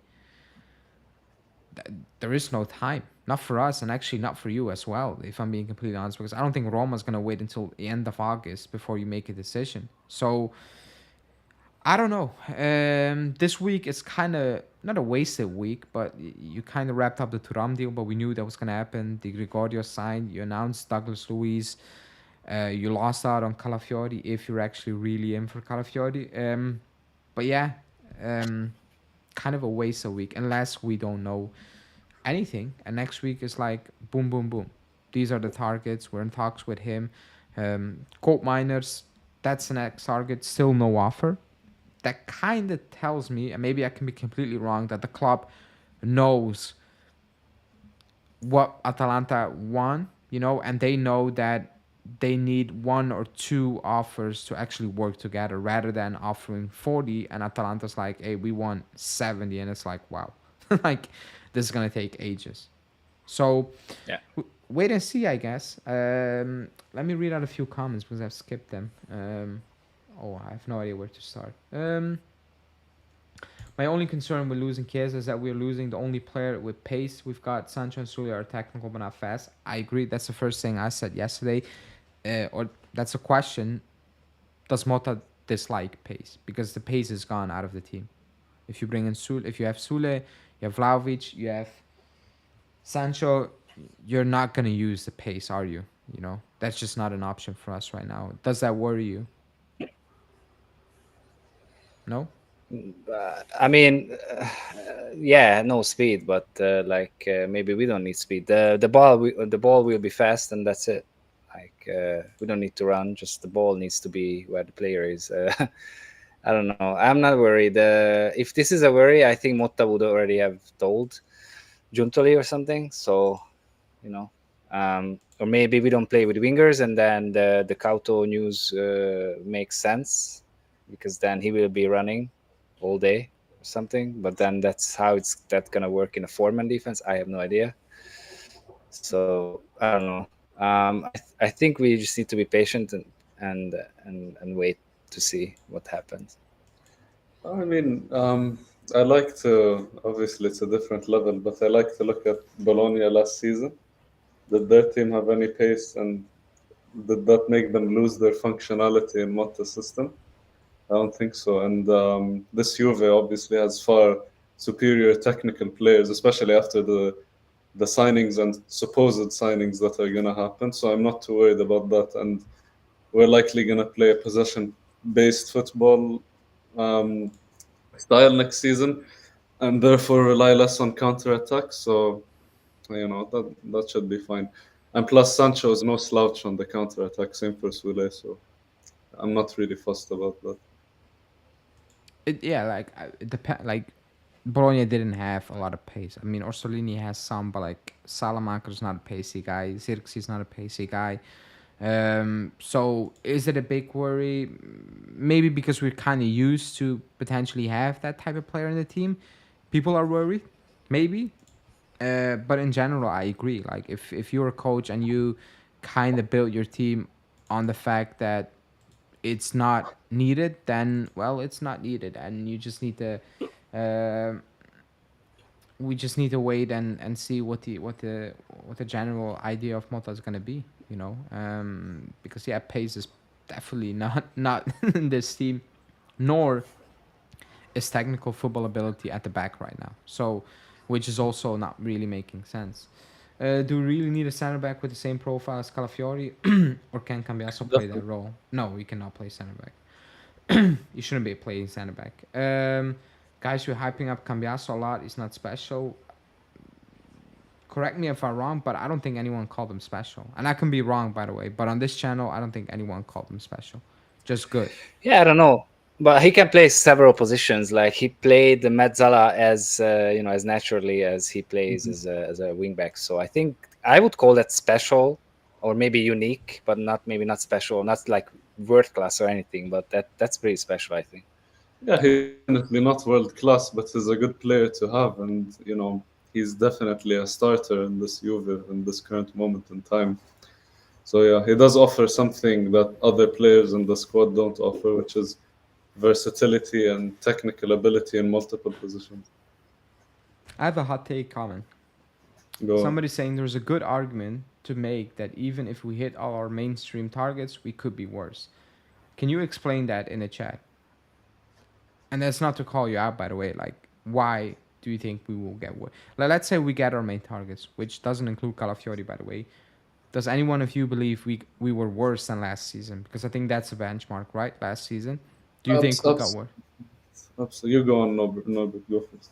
Speaker 1: there is no time, not for us, and actually not for you as well, if I'm being completely honest, because I don't think Roma's gonna wait until the end of August before you make a decision. So I don't know. This week is kind of not a wasted week, but you kind of wrapped up the Thuram deal, but we knew that was gonna happen. The Gregorio signed. You announced Douglas Luiz. You lost out on Calafiori if you're actually really in for Calafiori. But yeah, kind of a waste of week unless we don't know anything. And next week is like boom, boom, boom. These are the targets. We're in talks with him. Colt Miners, that's the next target. Still no offer. That kind of tells me, and maybe I can be completely wrong, that the club knows what Atalanta want, you know, and they know that they need one or two offers to actually work together rather than offering 40 and Atalanta's like, hey, we want 70, and it's like, wow, like this is gonna take ages. So
Speaker 2: Yeah.
Speaker 1: wait and see, I guess. Let me read out a few comments because I've skipped them. I have no idea where to start. My only concern with losing Chiesa is that we're losing the only player with pace. We've got Sancho and Sully are technical but not fast. I agree. That's the first thing I said yesterday. Or that's a question. Does Motta dislike pace? Because the pace is gone out of the team. If you bring in Sule, if you have Sule, you have Vlahovic, you have Sancho, you're not going to use the pace, are you? You know, that's just not an option for us right now. Does that worry you? No?
Speaker 2: I mean, yeah, no speed, but maybe we don't need speed. The ball will be fast, and that's it. We don't need to run. Just the ball needs to be where the player is. I don't know. I'm not worried. If this is a worry, I think Motta would already have told Giuntoli or something. So, you know, or maybe we don't play with wingers, and then the Couto news makes sense, because then he will be running all day or something. But then that's how that's gonna work in a four-man defense. I have no idea. So I don't know. I think we just need to be patient and wait to see what happens.
Speaker 3: I mean, I like to, obviously it's a different level, but I like to look at Bologna last season. Did their team have any pace, and did that make them lose their functionality in Motta's system? I don't think so. And this Juve obviously has far superior technical players, especially after the signings and supposed signings that are going to happen. So I'm not too worried about that. And we're likely going to play a possession-based football style next season, and therefore rely less on counter-attacks. So, you know, that should be fine. And plus, Sancho is no slouch on the counter-attack, same for Sule. So I'm not really fussed about that.
Speaker 1: It depends. Like Bologna didn't have a lot of pace. I mean, Orsolini has some, but like Salamaker's not a pacey guy. Zirkzee's not a pacey guy. So is it a big worry? Maybe because we're kind of used to potentially have that type of player in the team. People are worried, maybe. But in general, I agree. Like if you're a coach and you kind of build your team on the fact that it's not needed, then well, it's not needed, and you just need to we just need to wait and see what the general idea of Motta is gonna be. Because yeah, pace is definitely not in this team, nor is technical football ability at the back right now. So, which is also not really making sense. Do we really need a center back with the same profile as Calafiori, or can Cambiaso play that
Speaker 3: Definitely.
Speaker 1: role? No, we cannot play center back. You shouldn't be playing center back. Guys, you're hyping up Cambiaso a lot. He's not special. Correct me if I'm wrong, but I don't think anyone called him special. And I can be wrong, by the way. But on this channel, I don't think anyone called him special. Just good.
Speaker 2: Yeah, I don't know, but he can play several positions. Like he played the mezzala as as naturally as he plays as a wing back. So I think I would call that special, or maybe unique, but maybe not special, not like world class or anything. But that's pretty special, I think.
Speaker 3: Yeah, he's definitely not world class, but he's a good player to have, and he's definitely a starter in this Juve in this current moment in time. So yeah, he does offer something that other players in the squad don't offer, which is versatility and technical ability in multiple positions.
Speaker 1: I have a hot take comment.
Speaker 3: Go on.
Speaker 1: Somebody saying there's a good argument to make that even if we hit all our mainstream targets, we could be worse. Can you explain that in the chat? And that's not to call you out, by the way. Like, why do you think we will get worse? Like, let's say we get our main targets, which doesn't include Calafiori, by the way. Does any one of you believe we were worse than last season? Because I think that's a benchmark, right? Last season. Do you think we got worse?
Speaker 3: So you go on, Norbert, go first.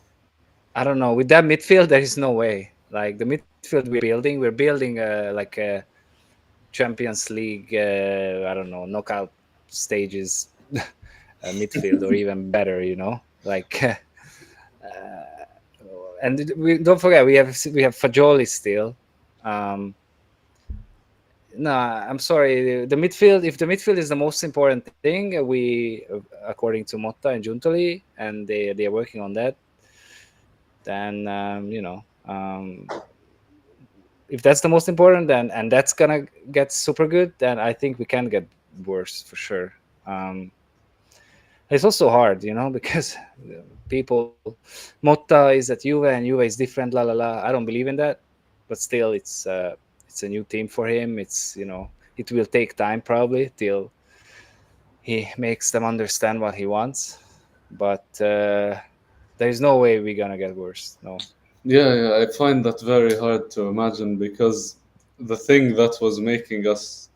Speaker 2: I don't know. With that midfield, there is no way. Like the midfield we're building like a Champions League, I don't know, knockout stages midfield, or even better, like. And we don't forget we have Fagioli still. No, I'm sorry. The midfield, if the midfield is the most important thing, we, according to Motta and Giuntoli, and they are working on that, then if that's the most important, then and that's gonna get super good, then I think we can get worse for sure. It's also hard, because people, Motta is at Juve and Juve is different, la la la. I don't believe in that, but still, it's a new team for him. It's it will take time probably till he makes them understand what he wants, but there is no way we're gonna get worse. No.
Speaker 3: Yeah, I find that very hard to imagine, because the thing that was making us,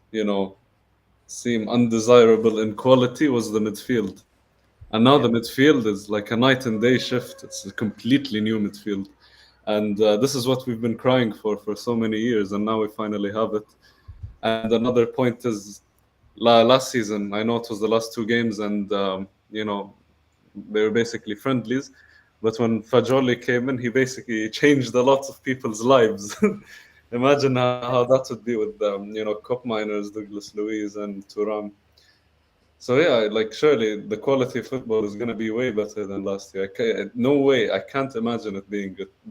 Speaker 3: seem undesirable in quality was the midfield. And now the midfield is like a night and day shift. It's a completely new midfield. And this is what we've been crying for so many years, and now we finally have it. And another point is, last season, I know it was the last two games, and they were basically friendlies. But when Fagioli came in, he basically changed a lot of people's lives. Imagine how that would be with cup miners, Douglas Luiz and Thuram. So yeah, like surely the quality of football is going to be way better than last year. No way, I can't imagine it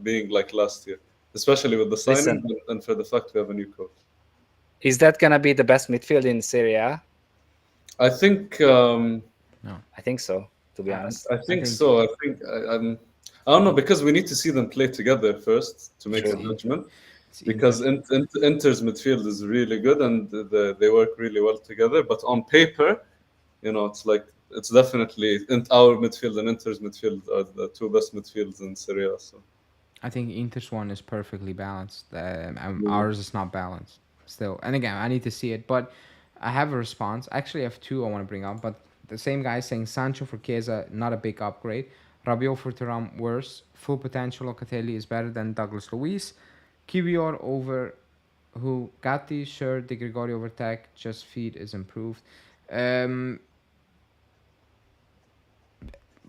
Speaker 3: being like last year, especially with the signing and for the fact we have a new coach.
Speaker 2: Is that gonna be the best midfield in Serie A?
Speaker 3: I think.
Speaker 1: No.
Speaker 2: I think so. To be honest,
Speaker 3: I think so. I think I don't know, because we need to see them play together first to make a judgment. Because Inter's midfield is really good and they work really well together. But on paper, it's definitely our midfield and Inter's midfield are the two best midfields in Serie A. So
Speaker 1: I think Inter's one is perfectly balanced. Ours is not balanced still. And again, I need to see it. But I have a response. Actually, I have two I want to bring up. But the same guy saying Sancho for Chiesa, not a big upgrade. Rabiot for Thuram, worse. Full potential Locatelli is better than Douglas Luiz. Kiwior over who Gatti, sure. De Gregorio over Tech, just feed is improved.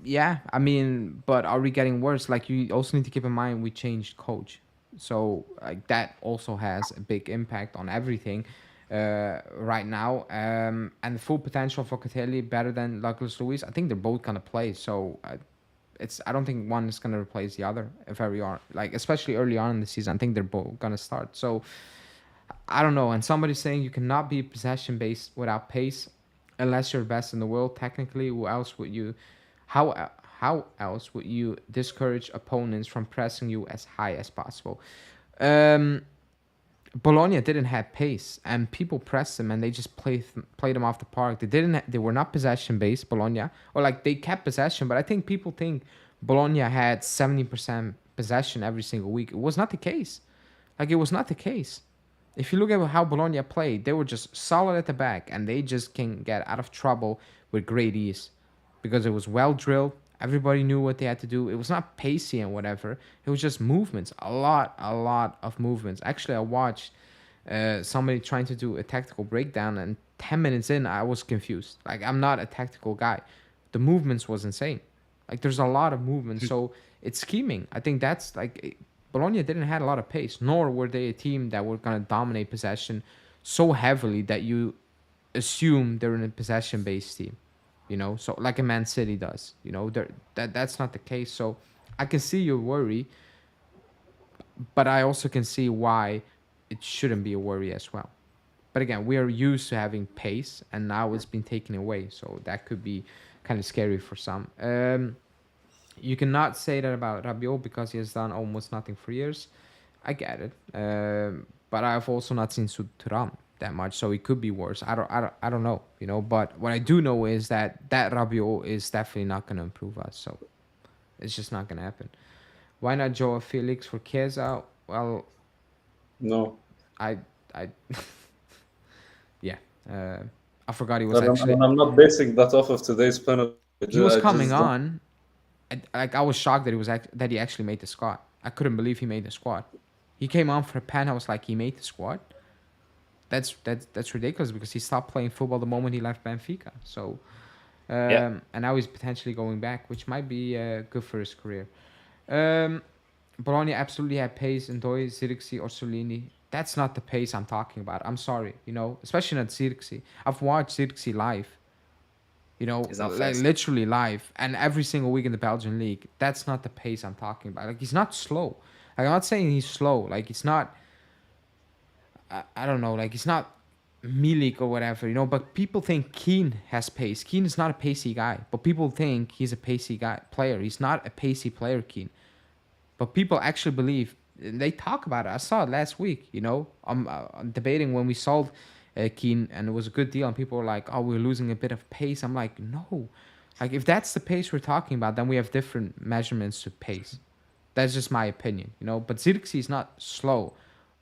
Speaker 1: Yeah, I mean, but are we getting worse? Like, you also need to keep in mind we changed coach, so like that also has a big impact on everything right now. And the full potential for Locatelli better than Douglas Luiz. I think they're both gonna play, so I don't think one is gonna replace the other. If we are like, especially early on in the season, I think they're both gonna start. So I don't know. And somebody's saying you cannot be possession based without pace, unless you're best in the world. Technically, who else would you? how else would you discourage opponents from pressing you as high as possible? Um, Bologna didn't have pace, and people pressed them, and they just played them off the park. They were not possession based, Bologna, or like they kept possession. But I think people think Bologna had 70% possession every single week. It was not the case. Like, it was not the case. If you look at how Bologna played, they were just solid at the back, and they just can get out of trouble with great ease because it was well drilled. Everybody knew what they had to do. It was not pacey and whatever. It was just movements, a lot of movements. Actually, I watched somebody trying to do a tactical breakdown, and 10 minutes in, I was confused. Like, I'm not a tactical guy. The movements was insane. Like, there's a lot of movement, so it's scheming. I think that's like Bologna didn't have a lot of pace, nor were they a team that were gonna dominate possession so heavily that you assume they're in a possession-based team. So like a Man City does. That's not the case. So I can see your worry, but I also can see why it shouldn't be a worry as well. But again, we are used to having pace, and now it's been taken away, so that could be kind of scary for some. You cannot say that about Rabiot because he has done almost nothing for years. I get it, but I've also not seen Thuram that much, so it could be worse. I don't know, But what I do know is that Rabiot is definitely not going to improve us. So it's just not going to happen. Why not Joao Felix for Chiesa? Well,
Speaker 3: No.
Speaker 1: I yeah. I forgot he was
Speaker 3: I'm not basing that off of today's penalty.
Speaker 1: He was coming on. I was shocked that that he actually made the squad. I couldn't believe he made the squad. He came on for a pen. I was like, he made the squad. That's ridiculous because he stopped playing football the moment he left Benfica. So, and now he's potentially going back, which might be good for his career. Bologna absolutely had pace in Doi, Zirkzee, or Solini. That's not the pace I'm talking about. I'm sorry, especially not Zirkzee. I've watched Zirkzee live. Like literally live, and every single week in the Belgian league. That's not the pace I'm talking about. Like, he's not slow. Like, I'm not saying he's slow. Like, it's not. I don't know. Like, it's not Milik or whatever. But people think Keane has pace. Keane is not a pacey guy, but people think he's a pacey player. He's not a pacey player, Keane. But people actually believe. They talk about it. I saw it last week. I'm debating when we sold Keane, and it was a good deal, and people were like, oh, we're losing a bit of pace. I'm like, no. Like, if that's the pace we're talking about, then we have different measurements to pace. That's just my opinion, But Zirkzee is not slow,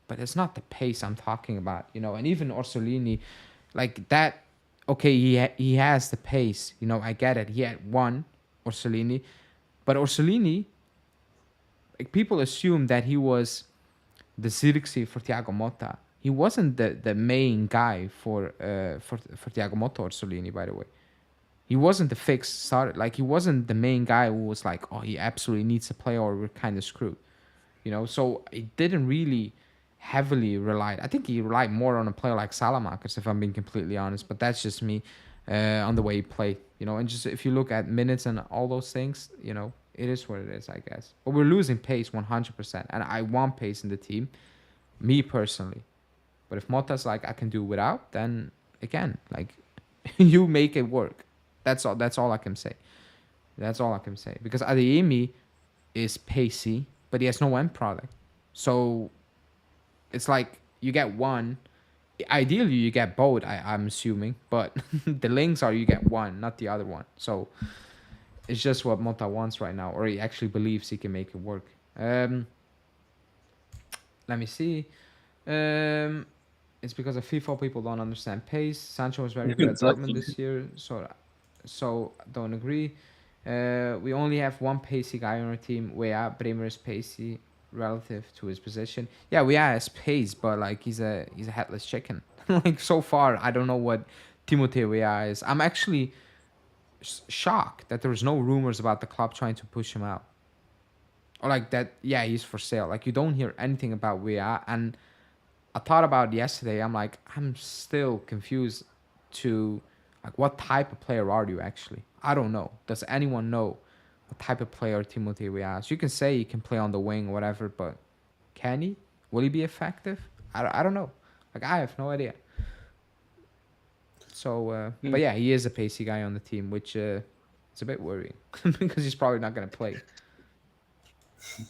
Speaker 1: but it's not the pace I'm talking about, And even Orsolini, like that, okay, he has the pace, I get it. He had one, Orsolini. But Orsolini, like, people assume that he was the Zirkzee for Thiago Motta. He wasn't the main guy for Thiago Motta or Solini, by the way. He wasn't the fixed starter. Like, he wasn't the main guy who was like, oh, he absolutely needs to play or we're kind of screwed. So it didn't really heavily rely. I think he relied more on a player like Salamakers, if I'm being completely honest. But that's just me on the way he played. And just if you look at minutes and all those things, it is what it is, I guess. But we're losing pace 100%. And I want pace in the team, me personally. But if Motta's like, I can do without, then again, like, you make it work. That's all I can say. That's all I can say. Because Adeyemi is pacey, but he has no end product. So it's like you get one. Ideally, you get both, I'm assuming. But the links are you get one, not the other one. So it's just what Motta wants right now. Or he actually believes he can make it work. Let me see. It's because of FIFA people don't understand pace. Sancho was very good at Dortmund this year, so don't agree. We only have one pacey guy on our team. Weah, Bremer is pacey relative to his position. Yeah, Weah has pace, but like he's a headless chicken. Like, so far, I don't know what Timothée Weah is. I'm actually shocked that there's no rumors about the club trying to push him out. Or like that, yeah, he's for sale. Like, you don't hear anything about Weah, and I thought about it yesterday. I'm like, I'm still confused to, like, what type of player are you actually? I don't know. Does anyone know what type of player Timothée Weah is? You can say he can play on the wing or whatever, but can he? Will he be effective? I don't know. Like, I have no idea. So, but yeah, he is a pacey guy on the team, which It's a bit worrying because he's probably not gonna play.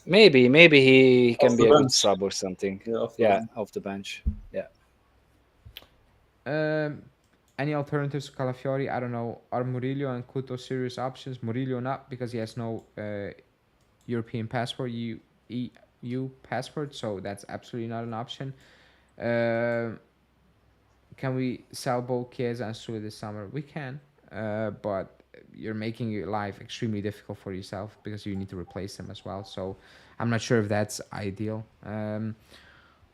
Speaker 2: Maybe he
Speaker 3: Off
Speaker 2: can
Speaker 3: the
Speaker 2: be a good
Speaker 3: bench.
Speaker 2: sub or something.
Speaker 3: Yeah, off the
Speaker 2: Yeah,
Speaker 3: bench.
Speaker 2: off the bench. Yeah.
Speaker 1: Um, any alternatives to Calafiori? I don't know. Are Murillo and Couto serious options? Murillo not because he has no European passport, EU passport, so that's absolutely not an option. Uh, can we sell both Chiesa and Sule this summer? We can, but you're making your life extremely difficult for yourself because you need to replace them as well. So I'm not sure if that's ideal. We're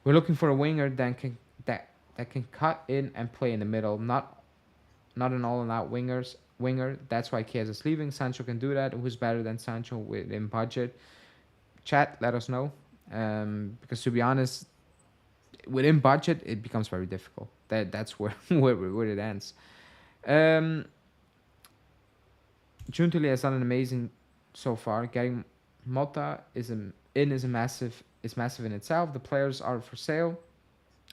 Speaker 1: looking for a winger that can cut in and play in the middle, not an all-out winger. That's why Chiesa's leaving. Sancho can do that. Who's better than Sancho within budget? Chat, let us know. Because to be honest, within budget, it becomes very difficult. That's where where it ends. Um, Giuntoli has done an amazing so far. Getting Motta is massive in itself. The players are for sale.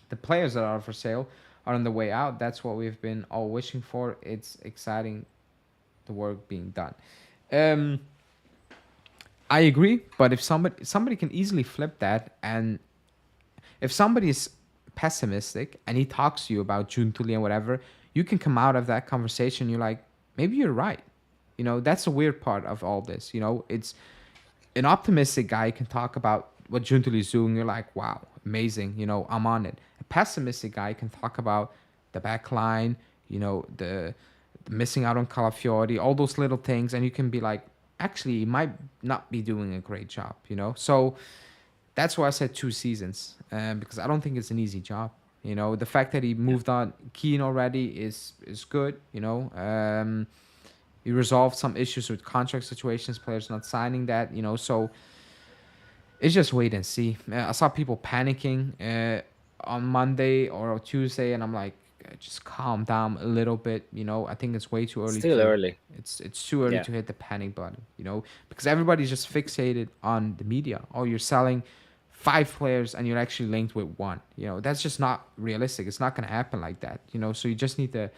Speaker 1: The players that are for sale are on the way out. That's what we've been all wishing for. It's exciting, the work being done. Um, I agree, but if somebody can easily flip that, and if somebody is pessimistic and he talks to you about Giuntoli and whatever, you can come out of that conversation. You're like, maybe you're right. That's the weird part of all this. It's an optimistic guy can talk about what Giuntoli is doing. You're like, wow, amazing. I'm on it. A pessimistic guy can talk about the back line, the missing out on Calafiori, all those little things, and you can be like, actually, he might not be doing a great job. So that's why I said 2 seasons, because I don't think it's an easy job. The fact that he moved on Keane already is good. He resolved some issues with contract situations, players not signing that. So it's just wait and see. I saw people panicking on Monday or Tuesday, and I'm like, just calm down a little bit. I think it's way too early
Speaker 2: Still
Speaker 1: to.
Speaker 2: early.
Speaker 1: It's too early
Speaker 2: Yeah.
Speaker 1: to hit the panic button. Because everybody's just fixated on the media. Oh, you're selling 5 players and you're actually linked with one. That's just not realistic. It's not gonna happen like that. So you just need to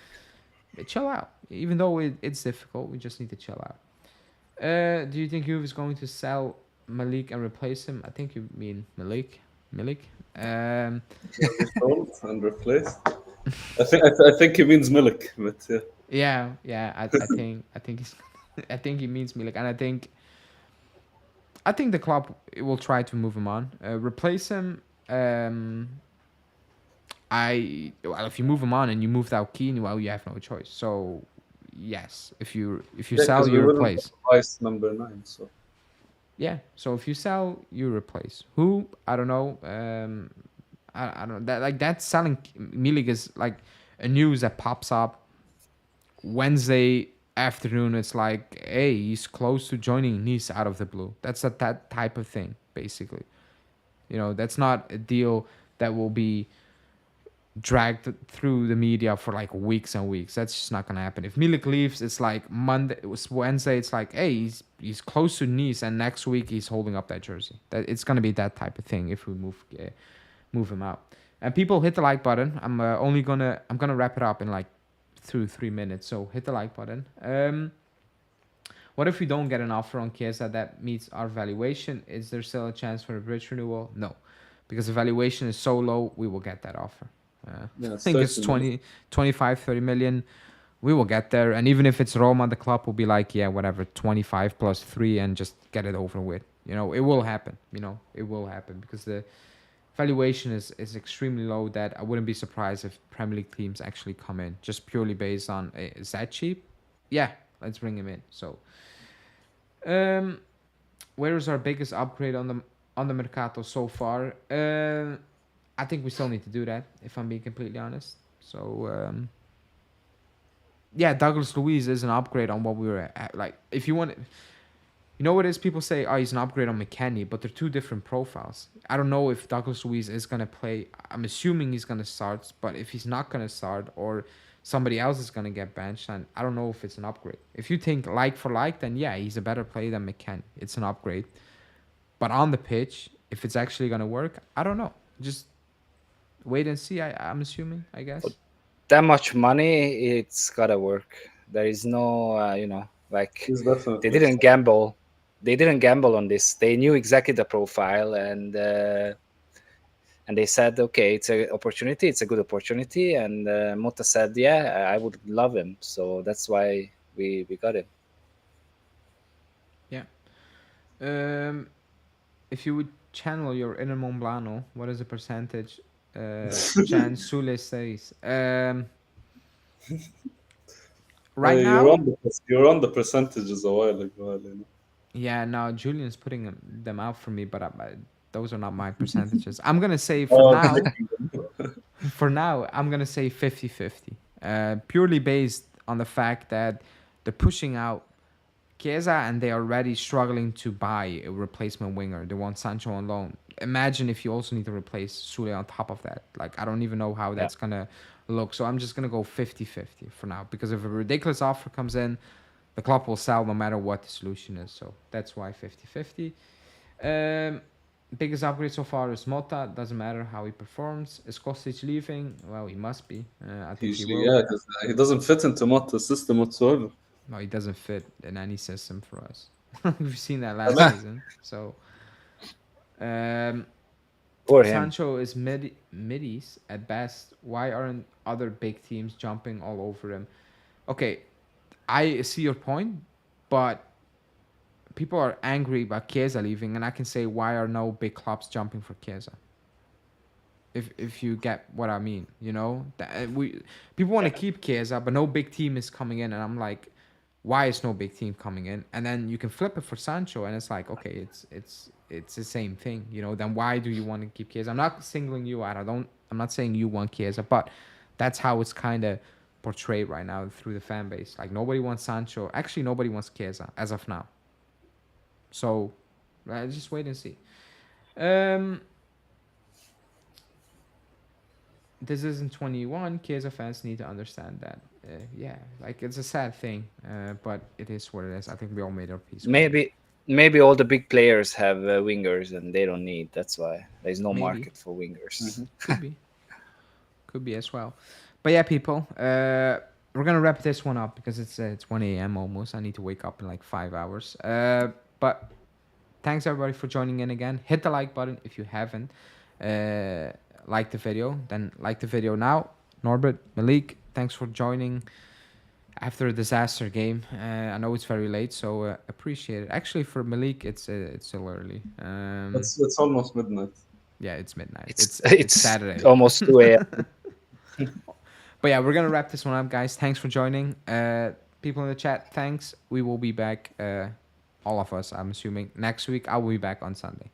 Speaker 1: chill out. Even though it's difficult, we just need to chill out. Do you think Juve is going to sell Malik and replace him? I think you mean Malik. Milik.
Speaker 3: Sold and replaced. I think he means Milik, but yeah.
Speaker 1: Yeah. I think he's, I think he means Milik, and I think the club will try to move him on. Replace him. If you move him on and you moved out Keane, well, you have no choice. So yes, if you
Speaker 3: Yeah,
Speaker 1: sell,
Speaker 3: 'cause we
Speaker 1: you
Speaker 3: wouldn't
Speaker 1: replace.
Speaker 3: price number 9, so
Speaker 1: Yeah. So if you sell, you replace. Who? I don't know. I don't know. That selling Milik is like a news that pops up Wednesday afternoon. It's like, hey, he's close to joining Nice out of the blue. That's that type of thing, basically. That's not a deal that will be dragged through the media for like weeks and weeks. That's just not gonna happen. If Milik leaves, it's like Monday. It was Wednesday. It's like, hey, he's close to Nice, and next week he's holding up that jersey. That it's gonna be that type of thing if we move him out. And people hit the like button. I'm gonna wrap it up in like 2-3 minutes. So hit the like button. What if we don't get an offer on Chiesa that meets our valuation? Is there still a chance for a bridge renewal? No, because the valuation is so low, we will get that offer.
Speaker 3: yeah,
Speaker 1: I think it's
Speaker 3: 30
Speaker 1: 20, 25, 30 million. We will get there. And even if it's Roma, the club will be like, yeah, whatever, 25 plus 3 and just get it over with. It will happen. It will happen because the valuation is extremely low that I wouldn't be surprised if Premier League teams actually come in just purely based on, is that cheap? Yeah, let's bring him in. So, where is our biggest upgrade on the Mercato so far? I think we still need to do that, if I'm being completely honest. So, yeah, Douglas Luiz is an upgrade on what we were at. Like, if you want, what it is? People say, oh, he's an upgrade on McKennie, but they're two different profiles. I don't know if Douglas Luiz is gonna play. I'm assuming he's gonna start, but if he's not gonna start or somebody else is gonna get benched, and I don't know if it's an upgrade. If you think like for like, then yeah, he's a better player than McKennie. It's an upgrade. But on the pitch, if it's actually gonna work, I don't know. Just wait and see. I'm assuming, I guess.
Speaker 2: That much money, it's gotta work. There is no, Like
Speaker 3: He's definitely
Speaker 2: they didn't gamble. They didn't gamble on this. They knew exactly the profile, and they said, okay, it's an opportunity. It's a good opportunity. And Motta said, yeah, I would love him. So that's why we got him.
Speaker 1: Yeah. If you would channel your inner Monblano, what is the percentage? Jan Sule says. Right now,
Speaker 3: you're on the percentages a while ago, you know.
Speaker 1: yeah, no, Julian's putting them out for me, but those are not my percentages. I'm gonna say
Speaker 3: Oh,
Speaker 1: for now, I'm gonna say 50-50. Purely based on the fact that they're pushing out Chiesa and they are already struggling to buy a replacement winger. They want Sancho on loan. Imagine if you also need to replace Sule on top of that. Like, I don't even know how that's gonna look. So I'm just gonna go 50-50 for now, because if a ridiculous offer comes in, the club will sell no matter what the solution is. So that's why 50-50. Biggest upgrade so far is Motta. Doesn't matter how he performs. Is Kostic leaving? Well, he must be. I think he will.
Speaker 3: yeah, 'cause he doesn't fit into Motta's system whatsoever.
Speaker 1: No, he doesn't fit in any system for us. We've seen that last season. So,
Speaker 2: For him.
Speaker 1: Sancho is middies at best. Why aren't other big teams jumping all over him? Okay, I see your point, but people are angry about Chiesa leaving, and I can say, why are no big clubs jumping for Chiesa? If you get what I mean, you know, people want to keep Chiesa, but no big team is coming in, and I'm like, why is no big team coming in? And then you can flip it for Sancho, and it's like, okay, it's the same thing, you know. Then why do you want to keep Chiesa? I'm not singling you out. I'm not saying you want Chiesa, but that's how it's kind of portrayed right now through the fan base. Like, nobody wants Sancho. Actually, nobody wants Chiesa as of now. So, just wait and see. This isn't 21. Chiesa fans need to understand that. Yeah, like, it's a sad thing, but it is what it is. I think we all made our peace.
Speaker 2: Maybe all the big players have wingers and they don't need. That's why there's no
Speaker 1: Maybe.
Speaker 2: market for wingers.
Speaker 1: Could be as well. But yeah, people, we're gonna wrap this one up because it's 1 a.m. almost. I need to wake up in like 5 hours. But thanks everybody for joining in again. Hit the like button if you haven't liked the video. Then like the video now. Norbert, Malik, thanks for joining after a disaster game. I know it's very late, so appreciate it. Actually, for Malik, it's still early.
Speaker 3: It's almost midnight.
Speaker 1: Yeah, it's midnight.
Speaker 2: It's
Speaker 1: Saturday.
Speaker 2: Almost 2 a.m.
Speaker 1: But yeah, we're gonna wrap this one up, guys. Thanks for joining. People in the chat, thanks. We will be back. All of us, I'm assuming. Next week, I will be back on Sunday.